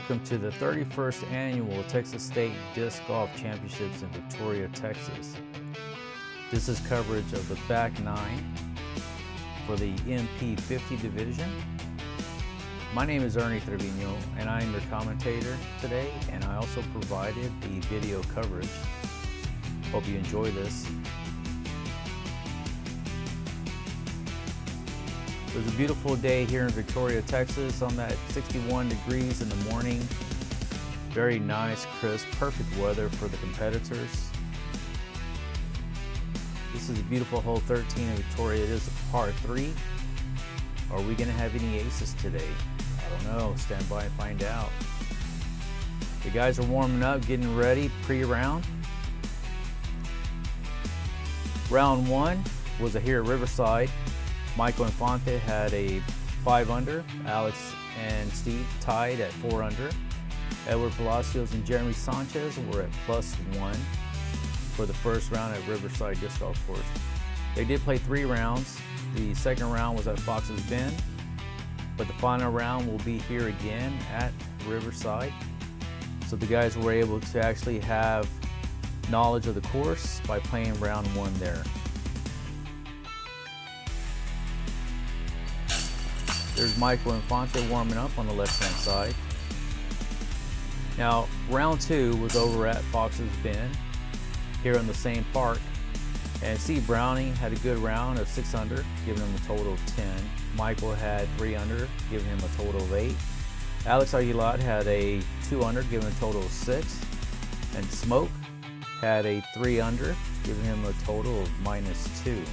Welcome to the 31st Annual Texas State Disc Golf Championships in Victoria, Texas. This is coverage of the back nine for the MP50 division. My name is Ernie Trevino and I am your commentator today, and I also provided the video coverage. Hope you enjoy this. It was a beautiful day here in Victoria, Texas, on that 61 degrees in the morning. Very nice, crisp, perfect weather for the competitors. This is a beautiful hole 13 in Victoria. It is a par 3. Are we going to have any aces today? I don't know. Stand by and find out. The guys are warming up, getting ready, pre-round. Round 1 was here at Riverside. Michael Infante had a 5 under. Alex and Steve tied at 4 under. Edward Palacios and Jeremy Sanchez were at +1 for the first round at Riverside Disc Golf Course. They did play 3 rounds. The second round was at Fox's Bend, but the final round will be here again at Riverside. So the guys were able to actually have knowledge of the course by playing round 1 there. There's Michael Infante warming up on the left-hand side. Now, round 2 was over at Fox's Bend, here in the same park. And Steve Browning had a good round of 6 under, giving him a total of 10. Michael had 3 under, giving him a total of 8. Alex Aguilar had a 2 under, giving him a total of 6. And Smoke had a 3 under, giving him a total of -2.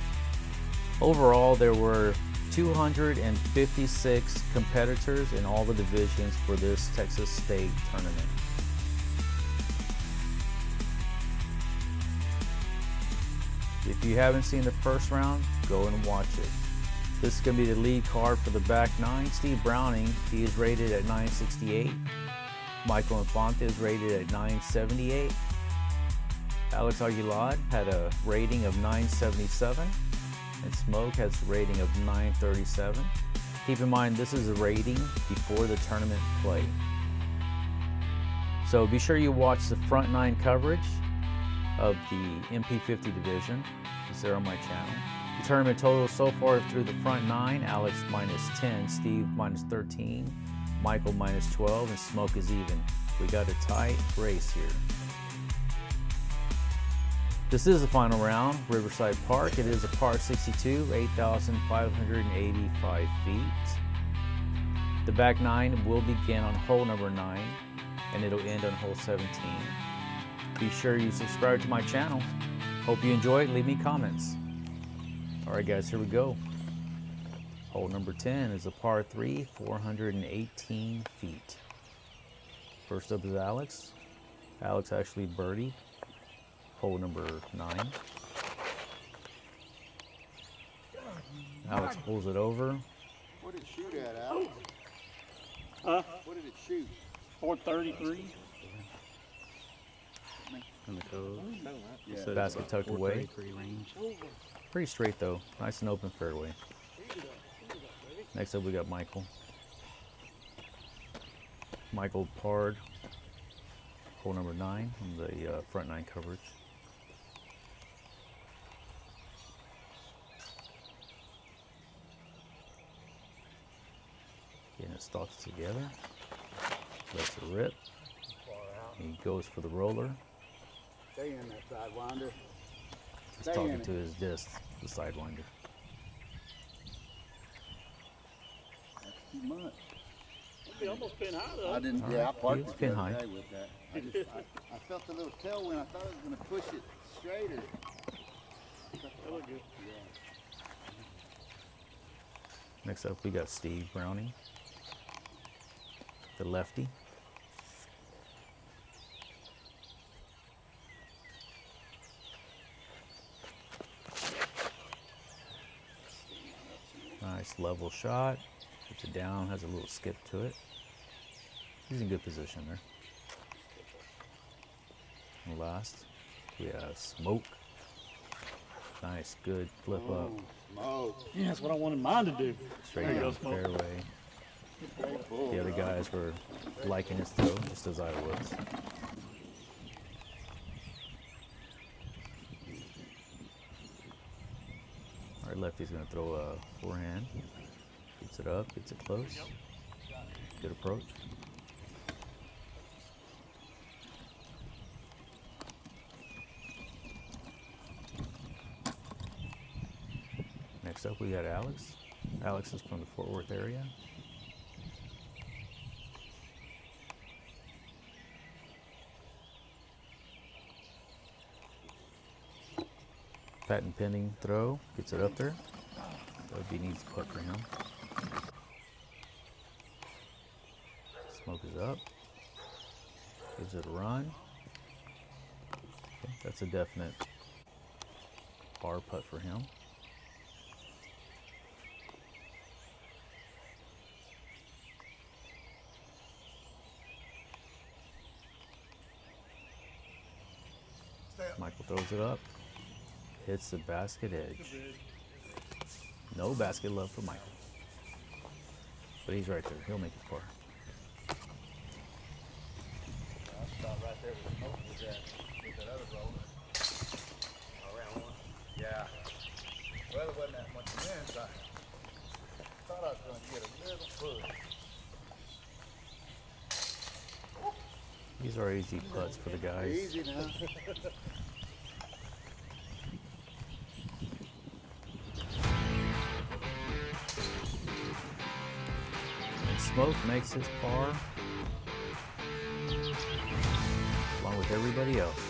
Overall, there were 256 competitors in all the divisions for this Texas State tournament. If you haven't seen the first round, go and watch it. This is going to be the lead card for the back nine. Steve Browning, he is rated at 968. Michael Infante is rated at 978. Alex Aguilar had a rating of 977. And Smoke has a rating of 937. Keep in mind, this is a rating before the tournament play. So be sure you watch the front 9 coverage of the MP50 division. It's there on my channel. The tournament total so far through the front 9, Alex -10, Steve -13, Michael -12, and Smoke is even. We got a tight race here. This is the final round, Riverside Park. It is a par 62, 8,585 feet. The back 9 will begin on hole number 9, and it'll end on hole 17. Be sure you subscribe to my channel. Hope you enjoy it. Leave me comments. All right, guys, here we go. Hole number 10 is a par 3, 418 feet. First up is Alex. Alex actually birdied hole number 9. Alex pulls it over. What did it shoot at, Alex? Huh? What did it shoot? 433. In the cove. Yeah. Basket tucked away. Pretty straight though. Nice and open fairway. Next up we got Michael. Michael parred hole number 9 on the front 9 coverage. Getting his thoughts together. Lets it rip. He goes for the roller. Stay in that sidewinder. He's talking to his disc, the sidewinder. That's too much. He almost pin high though. I didn't. All Yeah, right, I parked it's it pin the other high. day with that. I felt a little tailwind. I thought I was going to push it straighter. That looked good. Next up we got Steve Browning, the lefty. Nice level shot. Puts it down, has a little skip to it. He's in good position there. And last, we have Smoke. Nice, good flip up. Smoke. Yeah, that's what I wanted mine to do. Straight There you down go, Smoke. fairway. The other guys were liking his throw, just as I was. All right, lefty's gonna throw a forehand. Gets it up, gets it close. Good approach. Next up, we got Alex. Alex is from the Fort Worth area. Patent pending throw, gets it up there. That would be an easy putt for him. Smoke is up. Gives it a run. Okay, that's a definite bar putt for him. Michael throws it up. Hits the basket edge. No basket love for Michael. But he's right there. He'll make it far. I'll stop right there with smoke with that other roller. Around one? Yeah. Well, there wasn't that much wind, so I thought I was going to get a little push. These are easy putts for the guys. Easy now. And Smoke makes his par along with everybody else.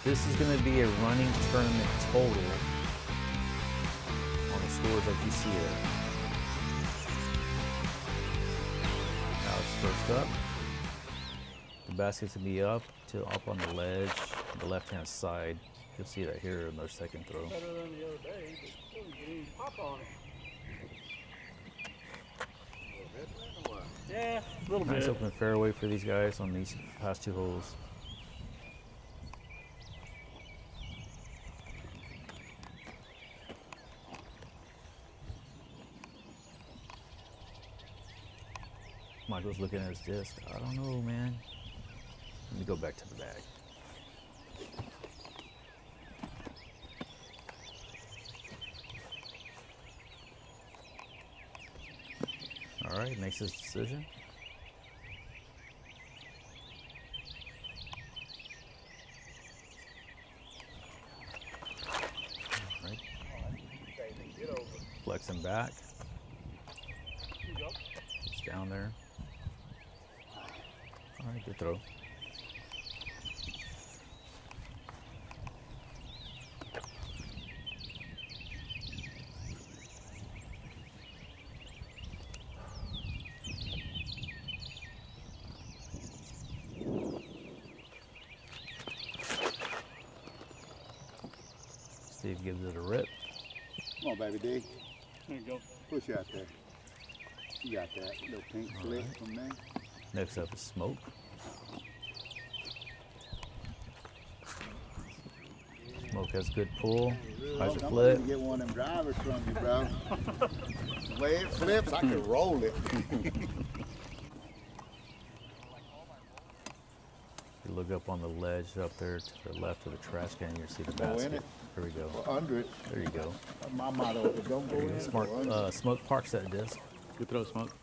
This is going to be a running tournament total on the scores that you see there. Alex first up. The basket's going to be up on the ledge, the left-hand side. You'll see that here in their second throw. Better than the other day, but still getting pop on it. Yeah, a little Nice bit. open fairway for these guys on these past two holes. Michael's looking at his disc. I don't know, man. Let me go back to the bag. All right, makes his decision. All right. Flexing back. Here you go. It's down there. All right, good throw. Steve gives it a rip. Come on, baby D. There you go. Push out there. You got that little pink slip right. from there. Next up is Smoke. Smoke has good pull. Eyes are I'm flip. gonna get one of them drivers from you, bro. The way it flips, I could roll it. You look up on the ledge up there to the left of the trash can, you see the Go in basket. it. There we go. Or under it. There you go. My motto is don't go in it. Smart. or under it. Smoke parks that disc. Good throw, Smoke.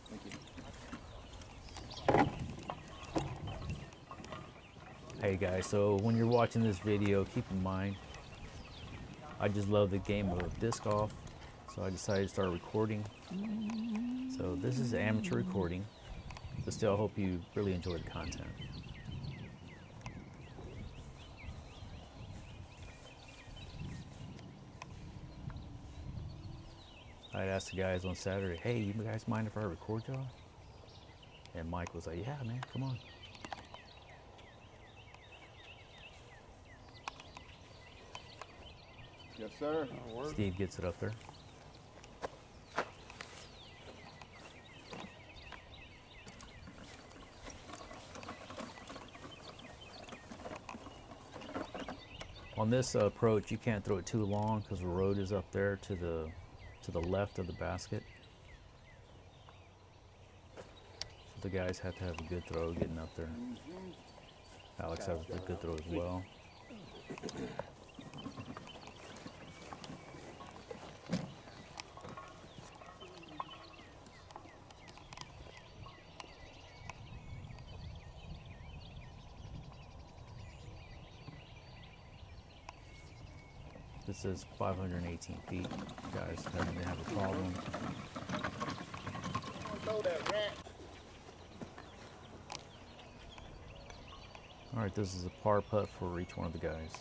Hey guys, so when you're watching this video, keep in mind, I just love the game of disc golf, so I decided to start recording. So this is amateur recording, but still I hope you really enjoy the content. I'd asked the guys on Saturday, hey, you guys mind if I record y'all? And Mike was like, yeah, man, come on. Yes, sir. Steve gets it up there. On this approach, you can't throw it too long because the road is up there to the to the left of the basket. The guys have to have a good throw getting up there. Alex has a good throw as well. This is 518 feet. Guys having to have a problem. Throw that rat. All right, this is a par putt for each one of the guys.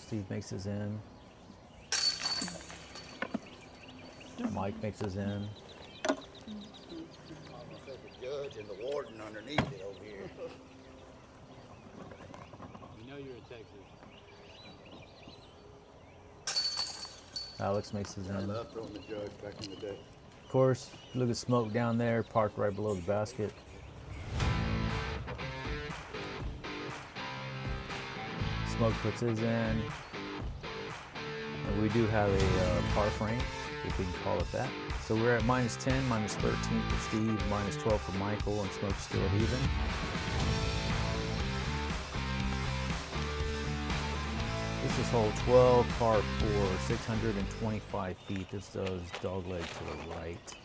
Steve makes his in. Mike makes his in. Almost like the judge and the warden underneath it over here. You know you're in Texas. Alex makes his I in. love throwing the judge back in the day. Of course, look at Smoke down there, parked right below the basket. Smoke puts his in. And we do have a par frame, if we can call it that. So we're at minus 10, minus 13 for Steve, minus 12 for Michael, and Smoke's still at even. This is hole 12, par 4, 625 feet. This does dogleg to the right.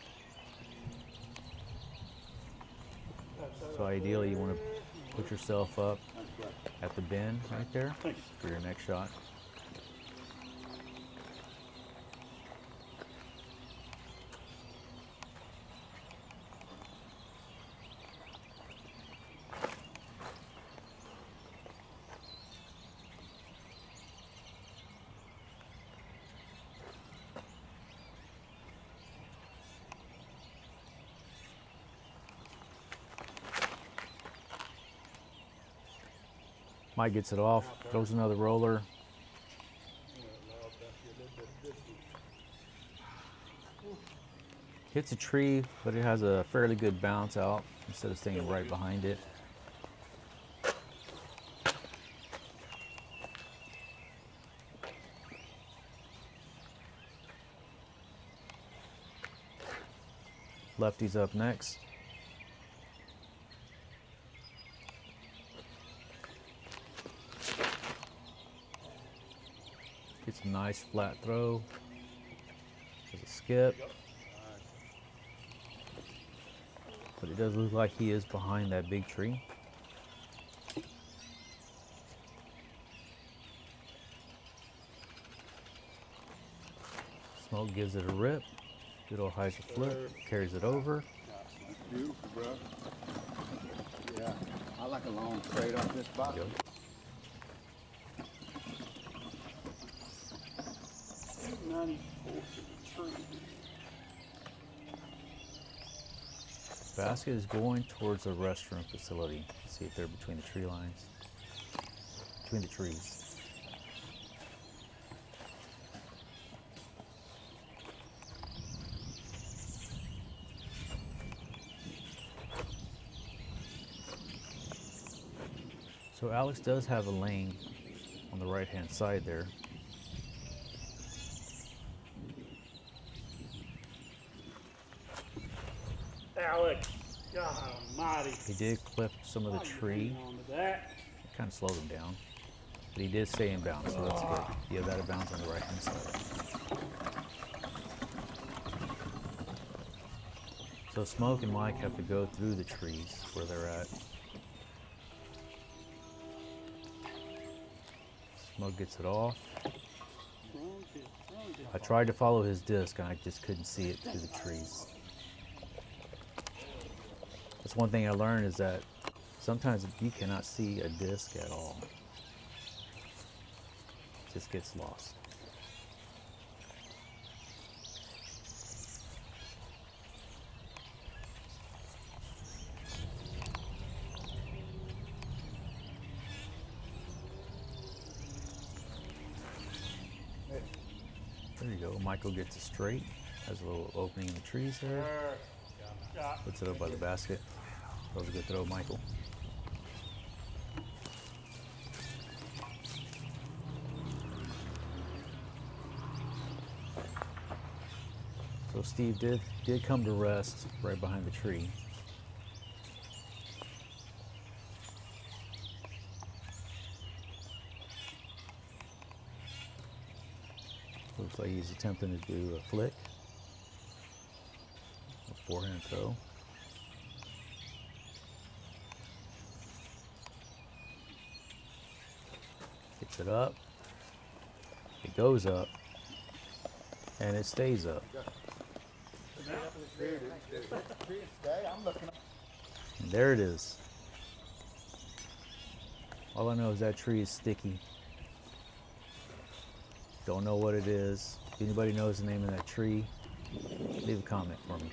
So ideally you want to put yourself up at the bend right there for your next shot. Mike gets it off, throws another roller. Hits a tree, but it has a fairly good bounce out instead of staying right behind it. Lefty's up next. Gets a nice flat throw. There's a skip. But it does look like he is behind that big tree. Smoke gives it a rip. Good old hyzer flip. Carries it over. That's beautiful, bro. Yeah, I like a long straight off this box. Go. Basket is going towards the restroom facility. See if they're between the tree lines, between the trees. So Alex does have a lane on the right-hand side there. Alex, God almighty. He did clip some of the tree. That. Kind of slowed him down. But he did stay in bounds, so that's good. You have that in bounds on the right-hand side. So Smoke and Mike have to go through the trees where they're at. Smoke gets it off. I tried to follow his disc and I just couldn't see it through the trees. That's one thing I learned is that sometimes you cannot see a disc at all. It just gets lost. There you go. Michael gets it straight. Has a little opening in the trees there. Shot. Puts it up by the basket. That was a good throw, Michael. So Steve did come to rest right behind the tree. Looks like he's attempting to do a flick, a forehand throw. Gets it up. It goes up, and it stays up. I'm looking. And there it is. All I know is that tree is sticky. Don't know what it is. If anybody knows the name of that tree, leave a comment for me.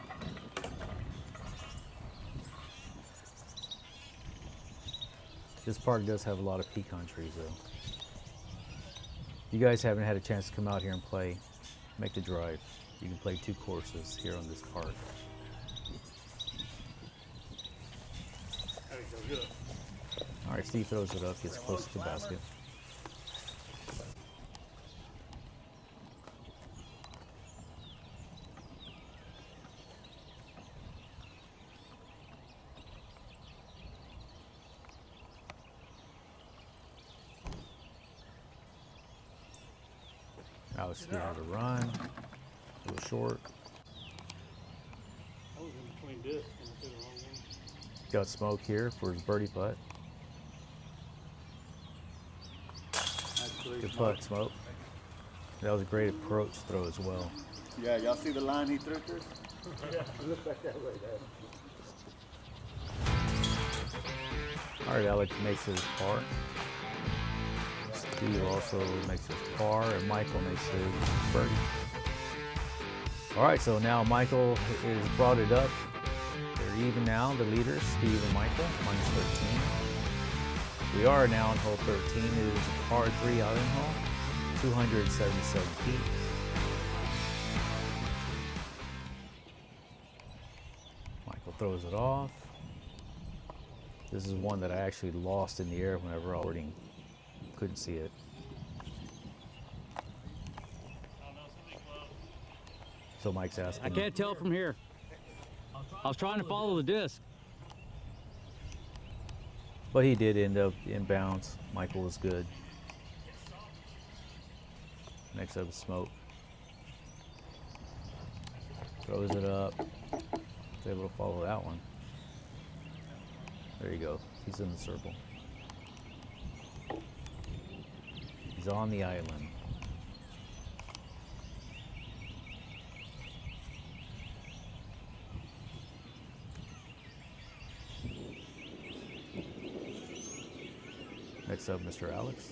This park does have a lot of pecan trees though. If you guys haven't had a chance to come out here and play, make the drive. You can play 2 courses here on this park. There we go. Good. All right, Steve throws it up, gets close to the basket. Alex gives it a run, a little short. I was in between discs and I took the wrong one. Got smoke here for his birdie putt. Good putt, Smoke. That was a great approach throw as well. Yeah, y'all see the line he threw through? Yeah. Look back that way, Dad. All right, Alex makes his par. Steve also makes his par, and Michael makes his birdie. All right, so now Michael has brought it up. They're even now, the leaders, Steve and Michael, minus 13. We are now on hole 13. It is a par 3 outing hole, 277 feet. Michael throws it off. This is one that I actually lost in the air whenever I was recording. Couldn't see it. So Mike's asking. I can't tell from here. I was trying to follow the disc. But he did end up in bounds. Michael was good. Next up is Smoke. Throws it up. Was able to follow that one. There you go. He's in the circle. He's on the island. Next up, Mr. Alex.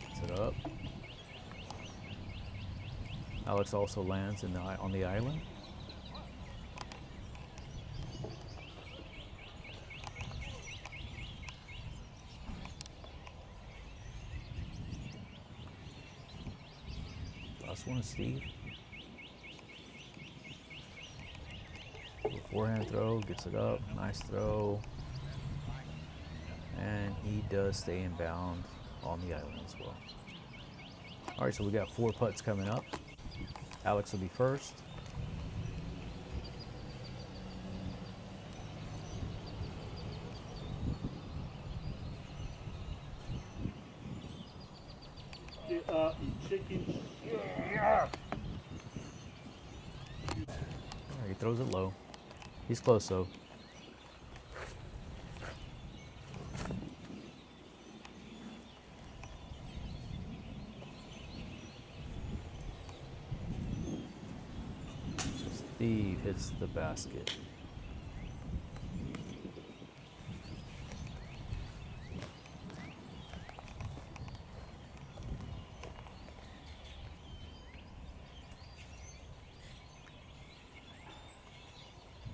Gets it up. Alex also lands on the island. Last one is Steve. Little forehand throw, gets it up, nice throw. And he does stay in bounds on the island as well. All right, so we got 4 putts coming up. Alex will be first. Get up, you chicken. All right, he throws it low. He's close though. Steve hits the basket.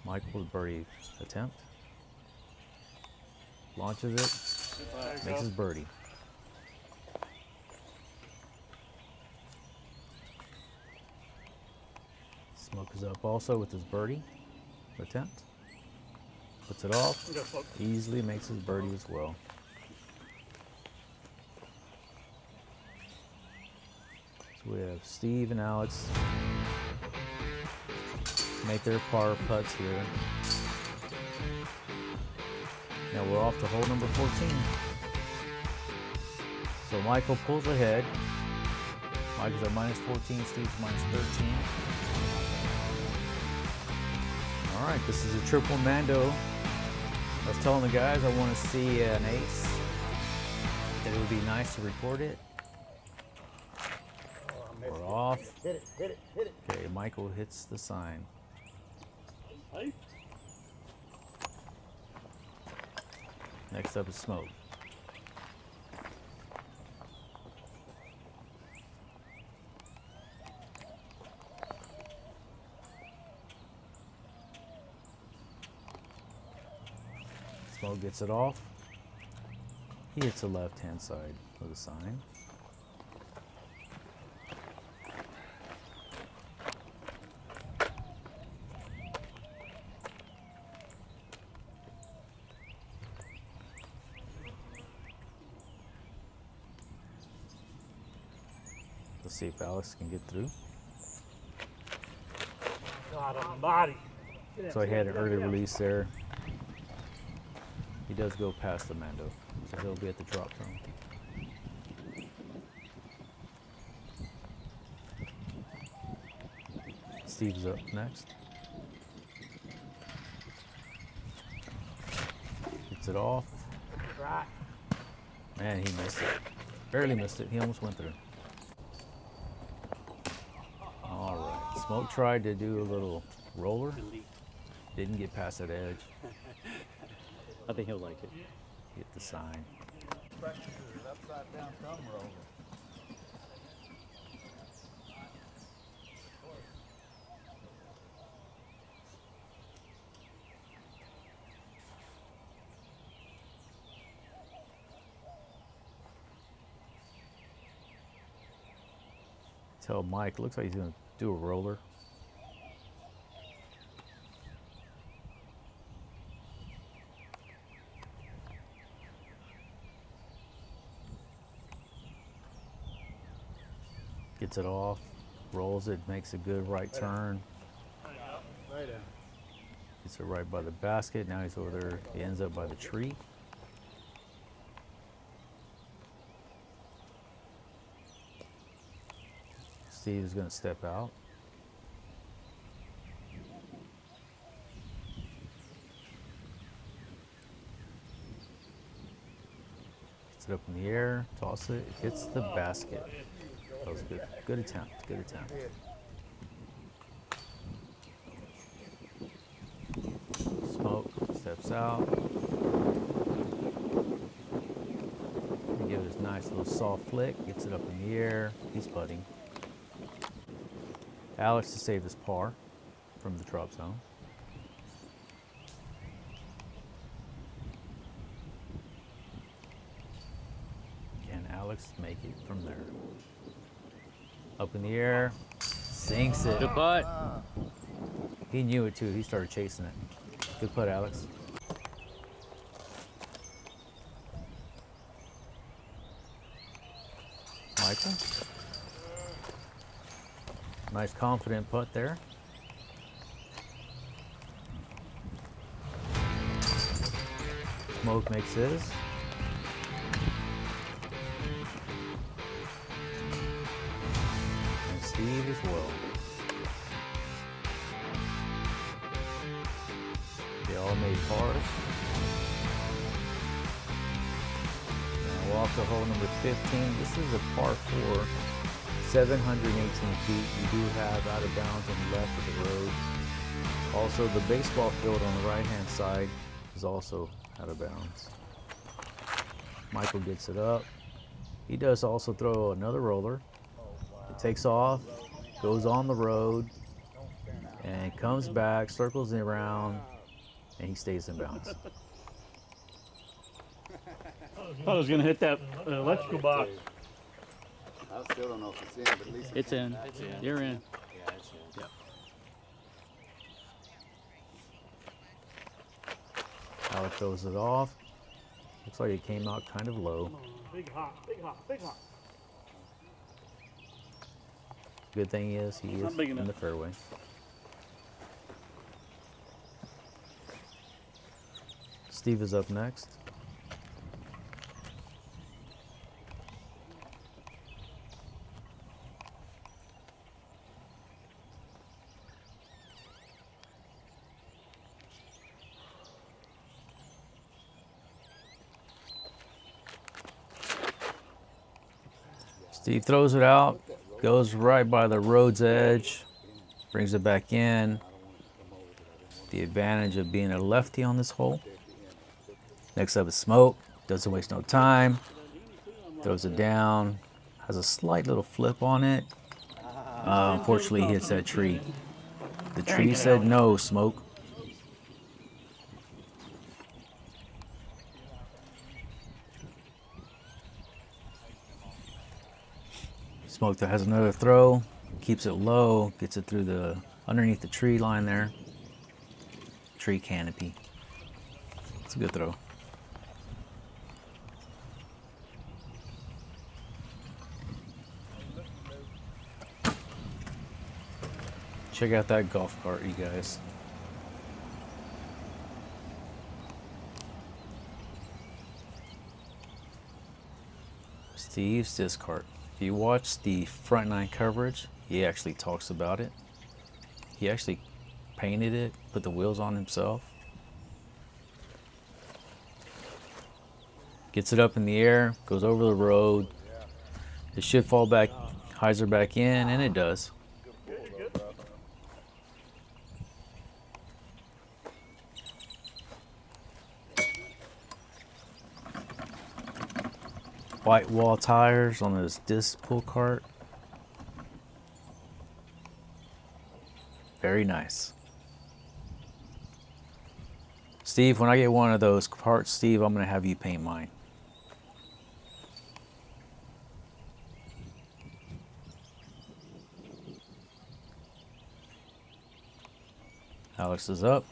Michael's birdie attempt. launches it, There you makes go. his birdie. Smoke is up also with his birdie attempt. Puts it off, You got smoke. easily makes his birdie as well. So we have Steve and Alex make their par putts here. Now we're off to hole number 14. So Michael pulls ahead. Michael's at minus 14, Steve's minus 13. All right, this is a triple Mando. I was telling the guys I want to see an ace. That it would be nice to record it. We're off. Hit it, hit it, hit it. Okay, Michael hits the sign. Safe. Next up is Smoke. Smoke gets it off. He hits the left-hand side of the sign. Let's see if Alex can get through. God almighty. So he had an early release there. He does go past the Mando, so he'll be at the drop zone. Steve's up next. Gets it off. Right. Man, he missed it. Barely missed it. He almost went through. All right. Smoke tried to do a little roller. Didn't get past that edge. I think he'll like it. Hit the sign. Pressure is upside down thumb roller. Tell Mike, looks like he's gonna do a roller. Gets it off, rolls it, makes a good right turn. Right down. Gets it right by the basket. Now he's over there. He ends up by the tree. Steve is going to step out. Gets it up in the air, toss it, hits the basket. That was good. Good attempt. Good attempt. Smoke steps out. Give it a nice little soft flick. Gets it up in the air. He's putting. Alex to save his par from the drop zone. Can Alex make it from there? Up in the air, sinks it. Good putt. He knew it too. He started chasing it. Good putt, Alex. Michael. Nice confident putt there. Smoke makes his. And Steve as well. They all made pars. Now we're off to hole number 15. This is a par 4. 718 feet. You do have out of bounds on the left of the road. Also, the baseball field on the right-hand side is also out of bounds. Michael gets it up. He does also throw another roller. It takes off, goes on the road, and comes back, circles it around, and he stays in bounds. Thought I was gonna hit that electrical box. I still don't know if it's in, but at least It's in. You're in. Yeah, it's in. Yep. Alex throws it off. Looks like it came out kind of low. Come on, big hop, big hop, big hop. Good thing is he Not is big in enough. the fairway. Steve is up next. Steve throws it out, goes right by the road's edge, brings it back in. The advantage of being a lefty on this hole. Next up is Smoke, doesn't waste no time, throws it down, has a slight little flip on it. Unfortunately, he hits that tree. The tree said no, Smoke. Smoke that has another throw, keeps it low, gets it through the underneath the tree line there. Tree canopy. It's a good throw. Check out that golf cart, you guys. Steve's disc cart. If you watch the front nine coverage, he actually talks about it. He actually painted it, put the wheels on himself. Gets it up in the air, goes over the road. It should fall back, hyzer back in, and it does. White wall tires on this disc pull cart. Very nice. Steve, when I get one of those carts, Steve, I'm going to have you paint mine. Alex is up.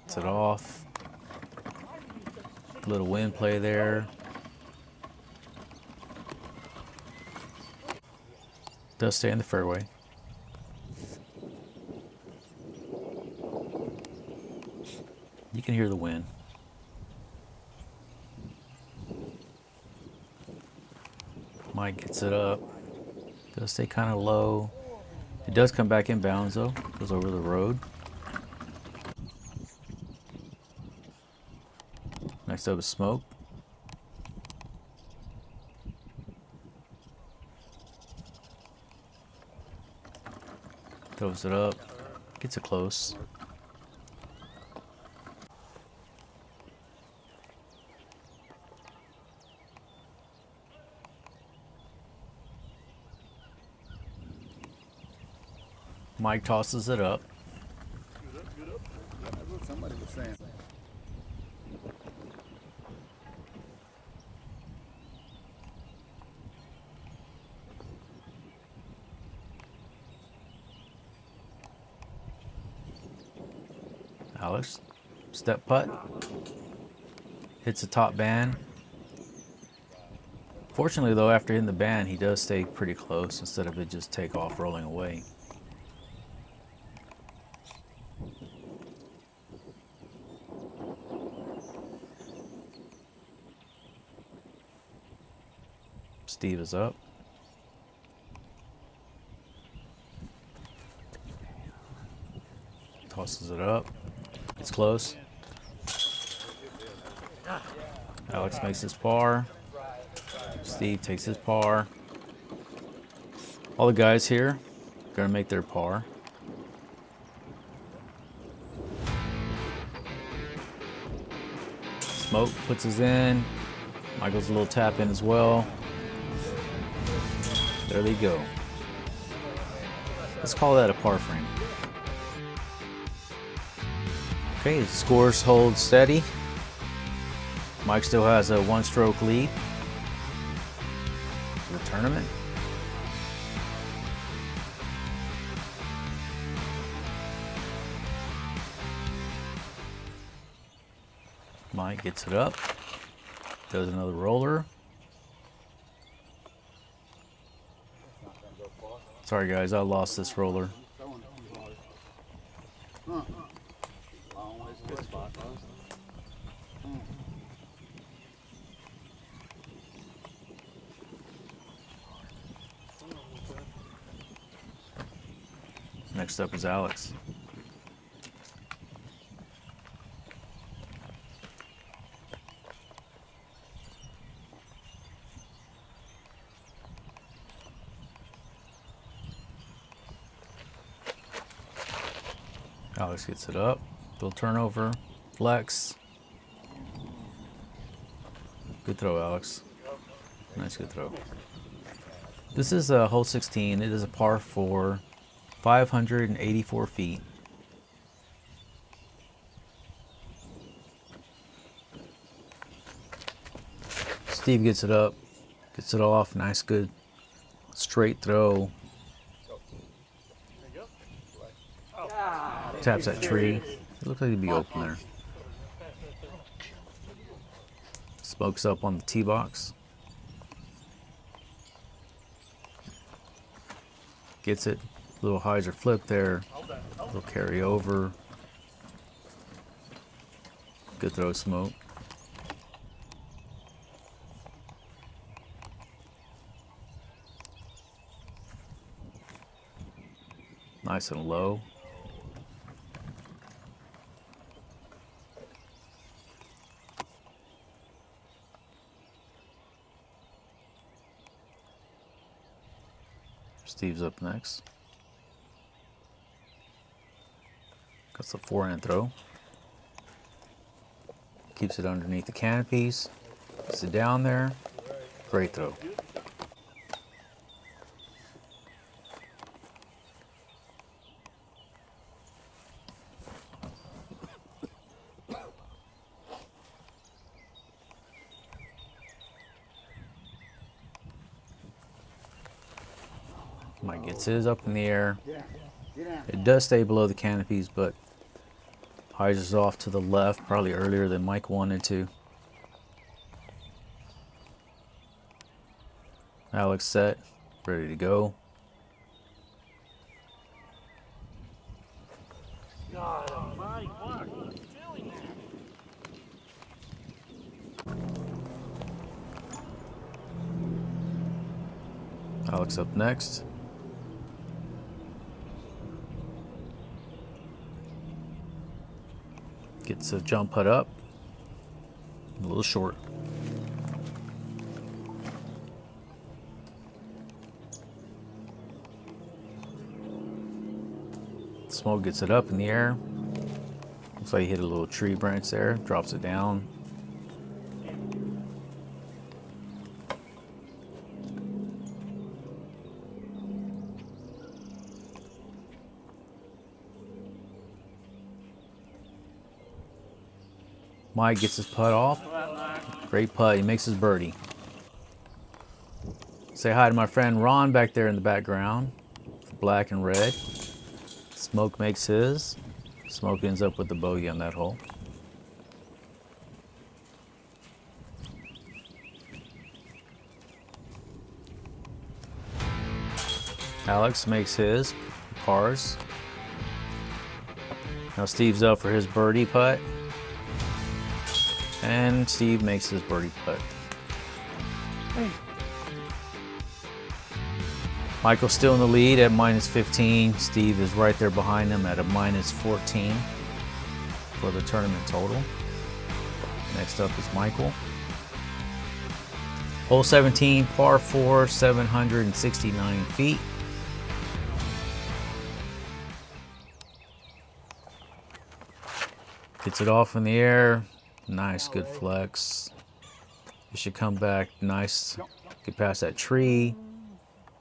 Gets it off. Little wind play there. Does stay in the fairway. You can hear the wind. Mike gets it up. Does stay kind of low. It does come back in bounds though. Goes over the road. Next up is Smoke. Throws it up. Gets it close. Mike tosses it up. That's what somebody was saying. Alex, step putt. Hits the top band. Fortunately though, after hitting the band, he does stay pretty close instead of it just take off rolling away. Steve is up. Tosses it up. It's close. Alex makes his par. Steve takes his par. All the guys here are gonna make their par. Smoke puts his in. Michael's a little tap in as well. There they go. Let's call that a par frame. Okay, the scores hold steady. Mike still has a one-stroke lead for the tournament. Mike gets it up, does another roller. Sorry guys, I lost this roller. Next up is Alex. Alex gets it up, little turnover, flex. Good throw, Alex. Nice good throw. This is a hole 16. It is a par 4, 584 feet. Steve gets it up, gets it off. Nice, good, straight throw. Taps that tree. It looks like it'd be open there. Smokes up on the tee box. Gets it. Little hyzer flip there. Little carry over. Good throw, Smoke. Nice and low. Steve's up next. Got the forehand throw. Keeps it underneath the canopies. Gets it down there. Great throw. Mike gets his up in the air. It does stay below the canopies, but hyzer's off to the left, probably earlier than Mike wanted to. Alex set, ready to go. Alex up next. Gets a jump putt up. A little short. Smoke gets it up in the air. Looks like he hit a little tree branch there. Drops it down. Mike gets his putt off. Great putt. He makes his birdie. Say hi to my friend Ron back there in the background. Black and red. Smoke makes his. Smoke ends up with the bogey on that hole. Alex makes his. Pars. Now Steve's up for his birdie putt. And Steve makes his birdie putt. Hey. Michael's still in the lead at -15. Steve is right there behind him at a -14 for the tournament total. Next up is Michael. Hole 17, par 4, 769 feet. Gets it off in the air. Nice, good flex. It should come back nice. Get past that tree.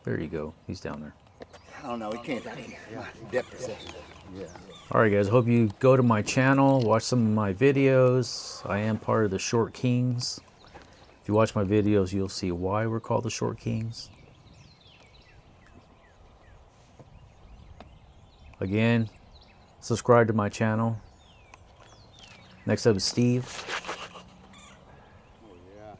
There you go. He's down there. I don't know. He can't. Yeah. Depth perception. Yeah. Alright guys, hope you go to my channel, watch some of my videos. I am part of the Short Kings. If you watch my videos, you'll see why we're called the Short Kings. Again, subscribe to my channel. Next up is Steve. Oh yeah.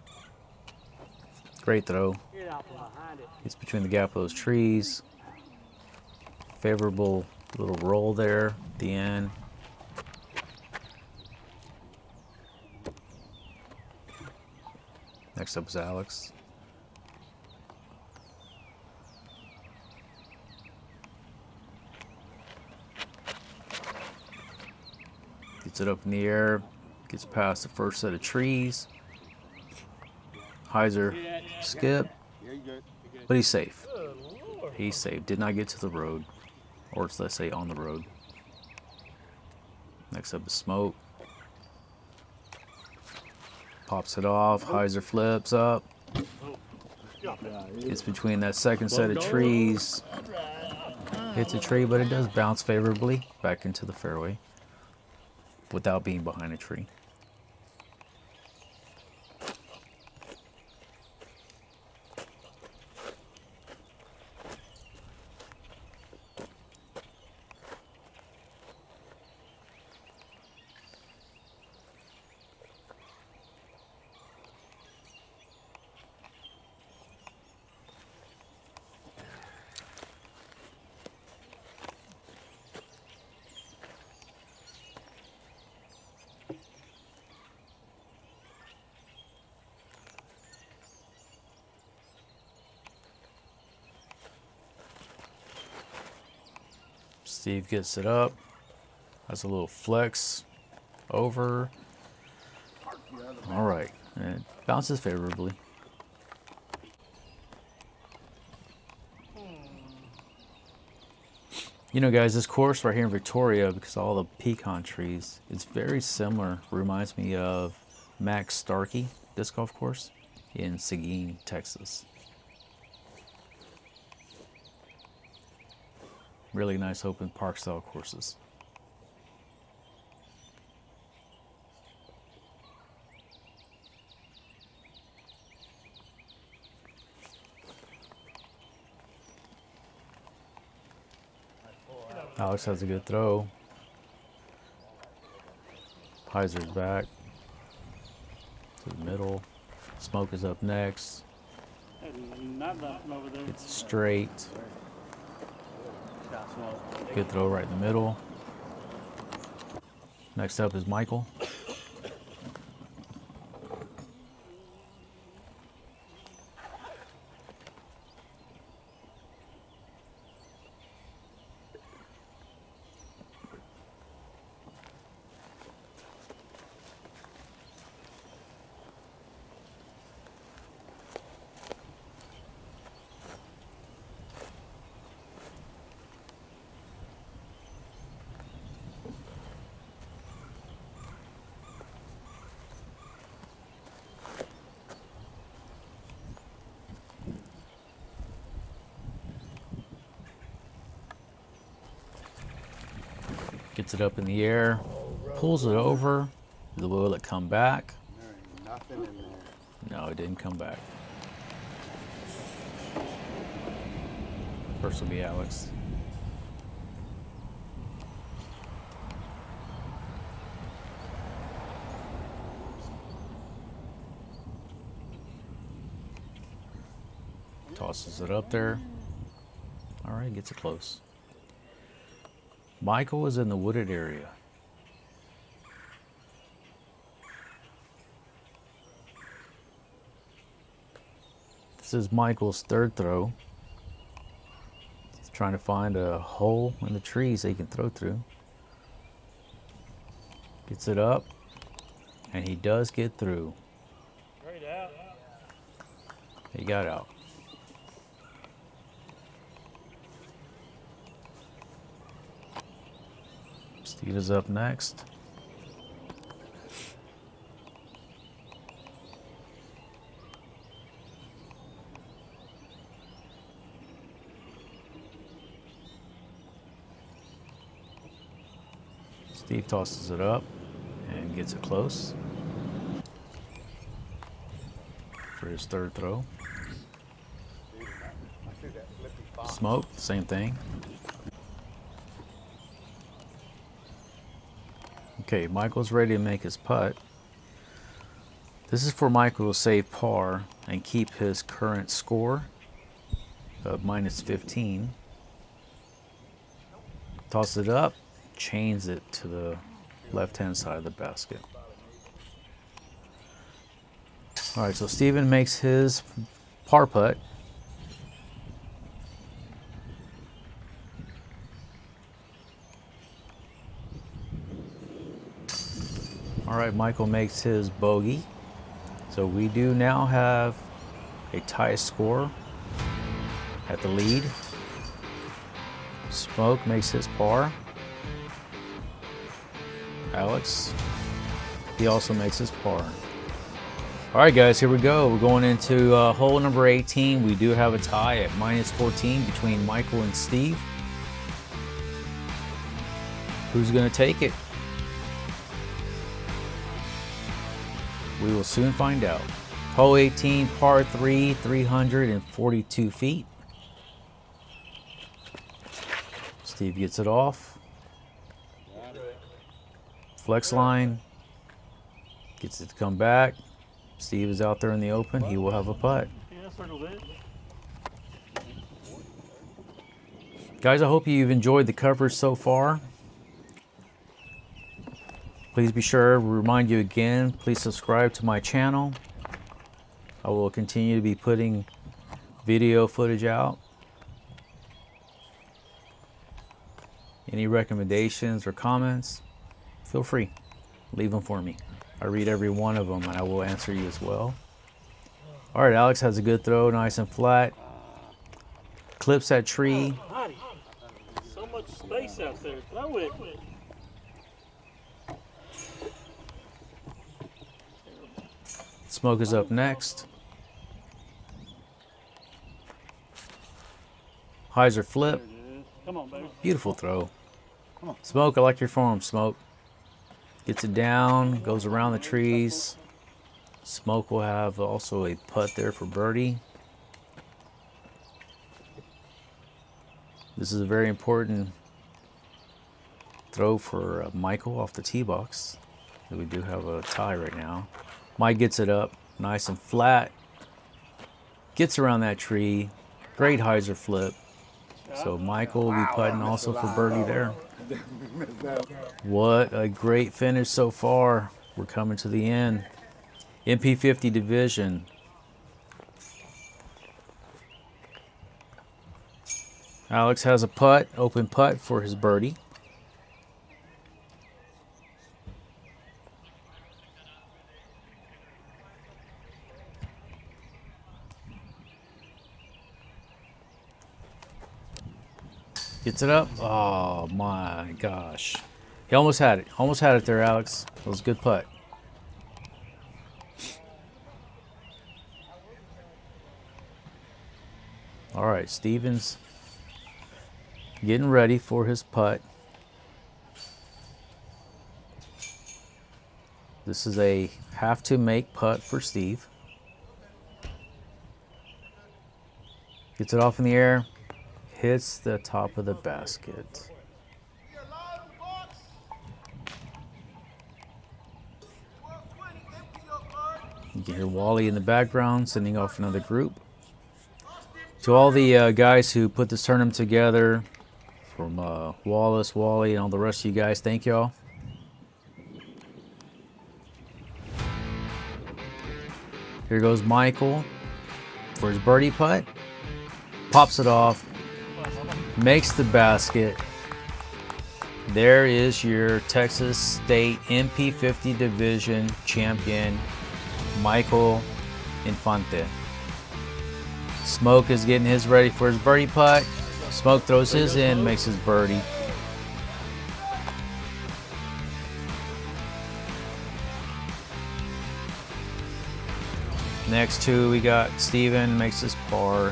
Great throw. Get out from behind it. It's between the gap of those trees. Favorable little roll there at the end. Next up is Alex. Gets it up in the air. Gets past the first set of trees. Heiser skip. Yeah, you good. But he's safe. Good Lord. He's safe. Did not get to the road. Or let's say on the road. Next up is Smoke. Pops it off. Heiser flips up. Gets between that second set of trees. Hits a tree, but it does bounce favorably back into the fairway without being behind a tree. Steve gets it up. Has a little flex over. All right, and it bounces favorably. You know, guys, this course right here in Victoria, because of all the pecan trees, it's very similar. Reminds me of Max Starkey disc golf course in Seguin, Texas. Really nice open park style courses. Alex has a good throw. Heiser's back to the middle. Smoke is up next. Not nothing over there. It's straight. Good throw right in the middle. Next up is Michael. Gets it up in the air, pulls it over. Will it come back? There ain't nothing in there. No, it didn't come back. First will be Alex. Tosses it up there. All right, gets it close. Michael is in the wooded area. This is Michael's third throw. He's trying to find a hole in the trees that he can throw through. Gets it up, and he does get through. Straight out. He got out. Steve is up next. Steve tosses it up and gets it close for his third throw. Smoke, same thing. Okay, Michael's ready to make his putt. This is for Michael to save par and keep his current score of -15. Toss it up, chains it to the left-hand side of the basket. All right, so Steven makes his par putt. All right, Michael makes his bogey. So we do now have a tie score at the lead. Smoke makes his par. Alex, he also makes his par. All right, guys, here we go. We're going into hole number 18. We do have a tie at -14 between Michael and Steve. Who's going to take it? We will soon find out. Hole 18, par 3, 342 feet. Steve gets it off. Flex line. Gets it to come back. Steve is out there in the open. He will have a putt. Yeah, circle it. Guys, I hope you've enjoyed the coverage so far. Please be sure to remind you again, please subscribe to my channel. I will continue to be putting video footage out. Any recommendations or comments, feel free. Leave them for me. I read every one of them and I will answer you as well. All right, Alex has a good throw, nice and flat. Clips that tree. Hottie. So much space out there. Throw it. Smoke is up next. Hyzer flip. Come on, baby. Beautiful throw. Smoke, I like your form, Smoke. Gets it down, goes around the trees. Smoke will have also a putt there for birdie. This is a very important throw for Michael off the tee box. We do have a tie right now. Mike gets it up, nice and flat. Gets around that tree. Great hyzer flip. So Michael will be putting also for birdie there. What a great finish so far. We're coming to the end. MP50 division. Alex has a putt, open putt for his birdie. Gets it up. Oh my gosh. He almost had it. Almost had it there, Alex. It was a good putt. All right, Steven's getting ready for his putt. This is a have to make putt for Steve. Gets it off in the air. Hits the top of the basket. You can hear Wally in the background sending off another group. To all the guys who put this tournament together, from Wallace, Wally, and all the rest of you guys, thank y'all. Here goes Michael for his birdie putt. Pops it off. Makes the basket. There is your Texas State MP50 Division champion, Michael Infante. Smoke is getting his ready for his birdie putt. Smoke throws his in, makes his birdie. Next two, we got Steven makes his par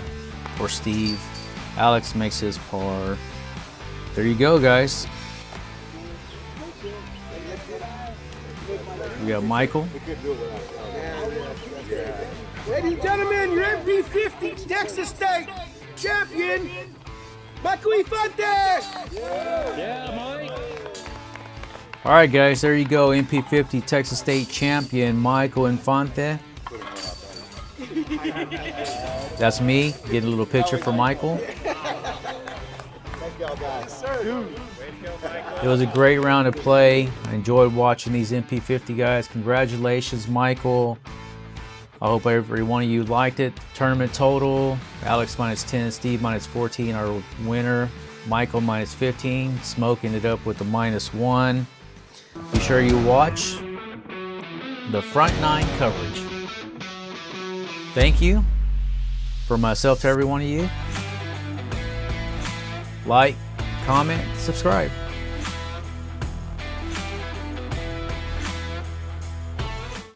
for Steve. Alex makes his par. There you go, guys. We got Michael. Ladies and gentlemen, your MP50 Texas State champion, Michael Infante! Yeah, Mike. All right, guys, there you go. MP50 Texas State champion, Michael Infante. That's me. Get a little picture for Michael. It was a great round of play. I enjoyed watching these MP50 guys. Congratulations, Michael. I hope every one of you liked it. Tournament total, Alex -10, Steve -14, our winner. Michael -15, Smoke ended up with a -1. Be sure you watch the front nine coverage. Thank you for myself to every one of you. Like, comment, subscribe.